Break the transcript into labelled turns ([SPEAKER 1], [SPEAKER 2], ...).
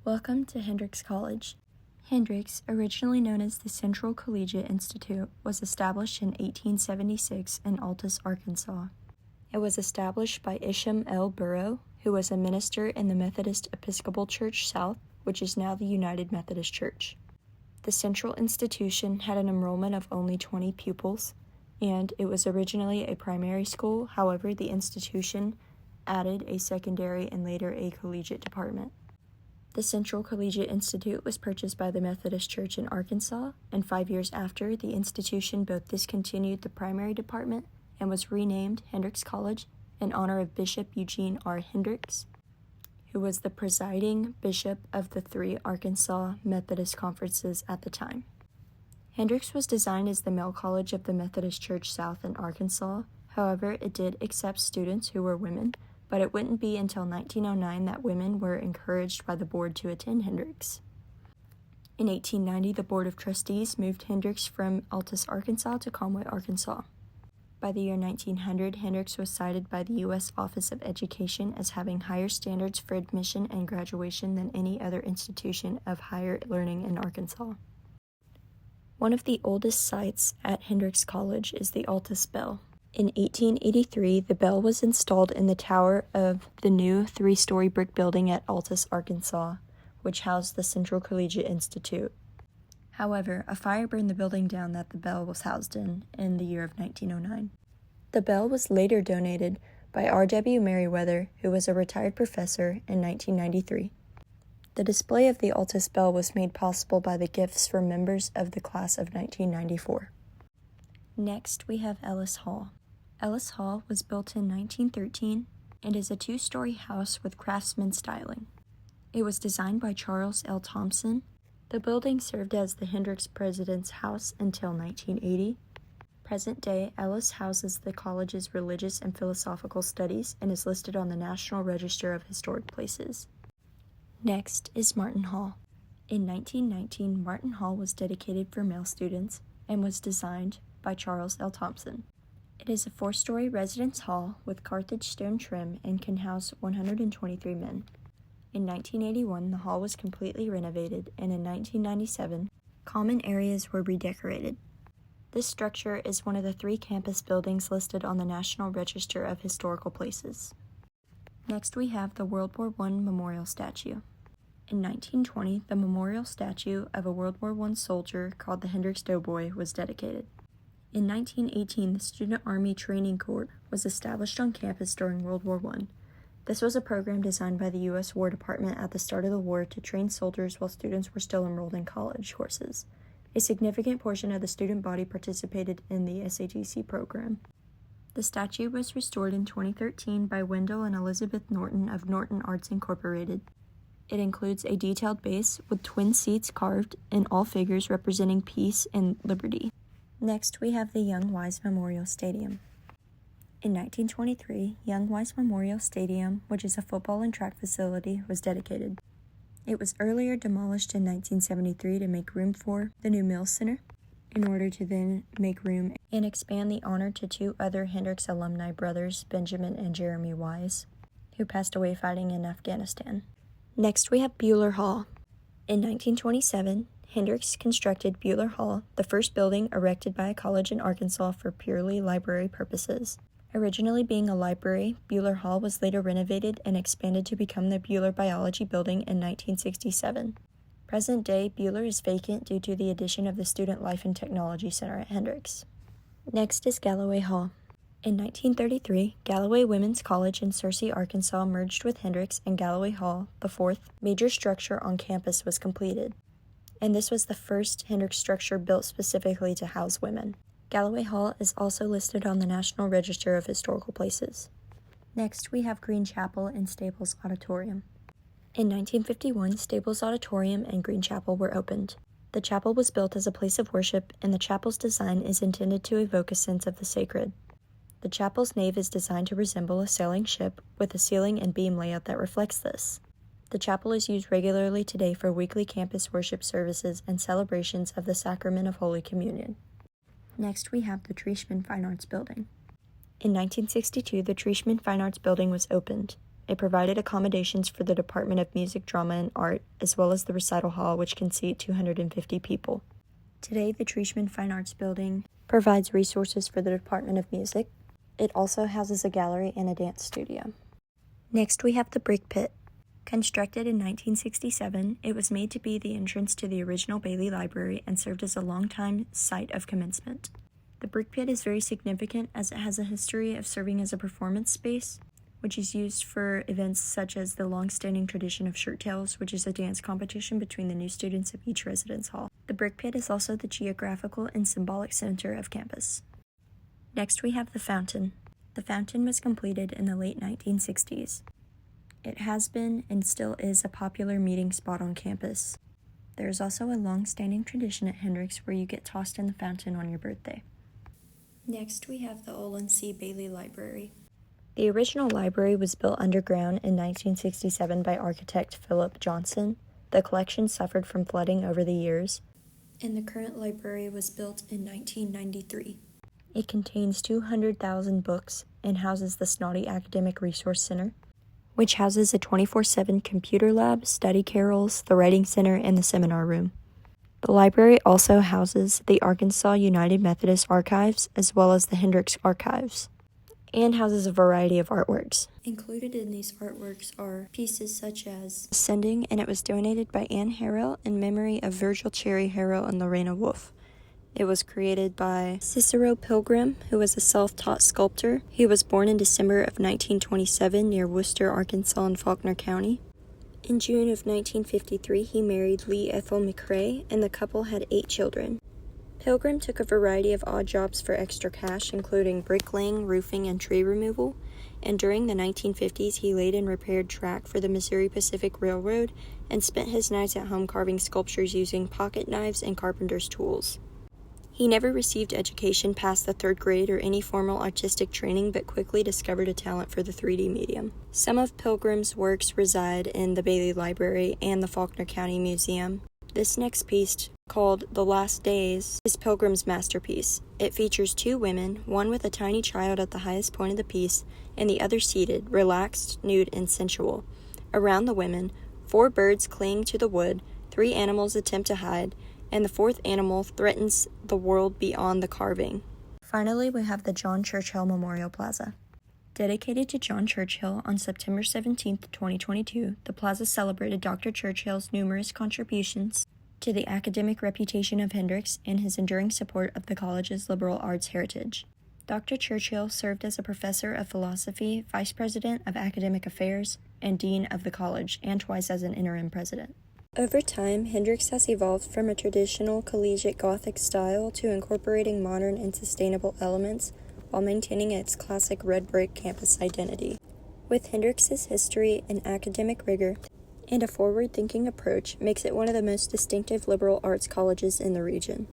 [SPEAKER 1] Welcome to Hendrix College. Hendrix, originally known as the Central Collegiate Institute, was established in 1876 in Altus, Arkansas. It was established by Isham L. Burrow, who was a minister in the Methodist Episcopal Church South, which is now the United Methodist Church. The Central Institution had an enrollment of only 20 pupils, and it was originally a primary school. However, the institution added a secondary and later a collegiate department. The Central Collegiate Institute was purchased by the Methodist Church in Arkansas, and 5 years after, the institution both discontinued the primary department and was renamed Hendrix College in honor of Bishop Eugene R. Hendrix, who was the presiding bishop of the 3 Arkansas Methodist conferences at the time. Hendrix was designed as the male college of the Methodist Church South in Arkansas. However, it did accept students who were women, but it wouldn't be until 1909 that women were encouraged by the board to attend Hendrix. In 1890, the Board of Trustees moved Hendrix from Altus, Arkansas to Conway, Arkansas. By the year 1900, Hendrix was cited by the U.S. Office of Education as having higher standards for admission and graduation than any other institution of higher learning in Arkansas. One of the oldest sites at Hendrix College is the Altus Bell. In 1883, the bell was installed in the tower of the new 3-story brick building at Altus, Arkansas, which housed the Central Collegiate Institute. However, a fire burned the building down that the bell was housed in the year of 1909. The bell was later donated by R.W. Merriweather, who was a retired professor, in 1993. The display of the Altus Bell was made possible by the gifts from members of the class of 1994. Next, we have Ellis Hall. Ellis Hall was built in 1913 and is a 2-story house with craftsman styling. It was designed by Charles L. Thompson. The building served as the Hendrix President's House until 1980. Present day, Ellis houses the college's religious and philosophical studies and is listed on the National Register of Historic Places. Next is Martin Hall. In 1919, Martin Hall was dedicated for male students and was designed by Charles L. Thompson. It is a 4-story residence hall with Carthage stone trim and can house 123 men. In 1981, the hall was completely renovated, and in 1997, common areas were redecorated. This structure is one of the 3 campus buildings listed on the National Register of Historical Places. Next, we have the World War I Memorial Statue. In 1920, the memorial statue of a World War I soldier called the Hendrix Doughboy was dedicated. In 1918, the Student Army Training Corps was established on campus during World War I. This was a program designed by the U.S. War Department at the start of the war to train soldiers while students were still enrolled in college courses. A significant portion of the student body participated in the SAGC program. The statue was restored in 2013 by Wendell and Elizabeth Norton of Norton Arts Incorporated. It includes a detailed base with twin seats carved in all figures representing peace and liberty. Next, we have the Young Wise Memorial Stadium. In 1923, Young Wise Memorial Stadium, which is a football and track facility, was dedicated. It was earlier demolished in 1973 to make room for the new Mills Center, in order to then make room and expand the honor to 2 other Hendrix alumni brothers, Benjamin and Jeremy Wise, who passed away fighting in Afghanistan. Next, we have Buehler Hall. In 1927, Hendrix constructed Buehler Hall, the first building erected by a college in Arkansas for purely library purposes. Originally being a library, Buehler Hall was later renovated and expanded to become the Buehler Biology Building in 1967. Present day, Buehler is vacant due to the addition of the Student Life and Technology Center at Hendrix. Next is Galloway Hall. In 1933, Galloway Women's College in Searcy, Arkansas merged with Hendrix, and Galloway Hall, the 4th major structure on campus, was completed. And this was the first Hendrix structure built specifically to house women. Galloway Hall is also listed on the National Register of Historical Places. Next, we have Green Chapel and Staples Auditorium. In 1951, Staples Auditorium and Green Chapel were opened. The chapel was built as a place of worship, and the chapel's design is intended to evoke a sense of the sacred. The chapel's nave is designed to resemble a sailing ship, with a ceiling and beam layout that reflects this. The chapel is used regularly today for weekly campus worship services and celebrations of the Sacrament of Holy Communion. Next, we have the Trishman Fine Arts Building. In 1962, the Trishman Fine Arts Building was opened. It provided accommodations for the Department of Music, Drama, and Art, as well as the recital hall, which can seat 250 people. Today, the Trishman Fine Arts Building provides resources for the Department of Music. It also houses a gallery and a dance studio. Next, we have the Brick Pit. Constructed in 1967, it was made to be the entrance to the original Bailey Library and served as a long-time site of commencement. The Brick Pit is very significant as it has a history of serving as a performance space, which is used for events such as the long-standing tradition of Shirt Tails, which is a dance competition between the new students of each residence hall. The Brick Pit is also the geographical and symbolic center of campus. Next, we have the fountain. The fountain was completed in the late 1960s. It has been and still is a popular meeting spot on campus. There is also a long-standing tradition at Hendrix where you get tossed in the fountain on your birthday. Next, we have the Olin C. Bailey Library. The original library was built underground in 1967 by architect Philip Johnson. The collection suffered from flooding over the years, and the current library was built in 1993. It contains 200,000 books and houses the Snoddy Academic Resource Center, which houses a 24/7 computer lab, study carrels, the writing center, and the seminar room. The library also houses the Arkansas United Methodist Archives as well as the Hendrix Archives, and houses a variety of artworks. Included in these artworks are pieces such as Ascending, and it was donated by Anne Harrell in memory of Virgil Cherry Harrell and Lorena Wolfe. It was created by Cicero Pilgrim, who was a self-taught sculptor. He was born in December of 1927 near Wooster, Arkansas in Faulkner County. In June of 1953, he married Lee Ethel McRae, and the couple had 8 children. Pilgrim took a variety of odd jobs for extra cash, including bricklaying, roofing, and tree removal, and during the 1950s, he laid and repaired track for the Missouri Pacific Railroad and spent his nights at home carving sculptures using pocket knives and carpenter's tools. He never received education past the 3rd grade or any formal artistic training, but quickly discovered a talent for the 3D medium. Some of Pilgrim's works reside in the Bailey Library and the Faulkner County Museum. This next piece, called The Last Days, is Pilgrim's masterpiece. It features 2 women, one with a tiny child at the highest point of the piece, and the other seated, relaxed, nude, and sensual. Around the women, 4 birds cling to the wood, 3 animals attempt to hide, and the 4th animal threatens the world beyond the carving. Finally, we have the John Churchill Memorial Plaza. Dedicated to John Churchill on September 17, 2022, the plaza celebrated Dr. Churchill's numerous contributions to the academic reputation of Hendrix and his enduring support of the college's liberal arts heritage. Dr. Churchill served as a professor of philosophy, vice president of academic affairs, and dean of the college, and twice as an interim president. Over time, Hendrix has evolved from a traditional collegiate Gothic style to incorporating modern and sustainable elements while maintaining its classic red brick campus identity. With Hendrix's history and academic rigor and a forward-thinking approach makes it one of the most distinctive liberal arts colleges in the region.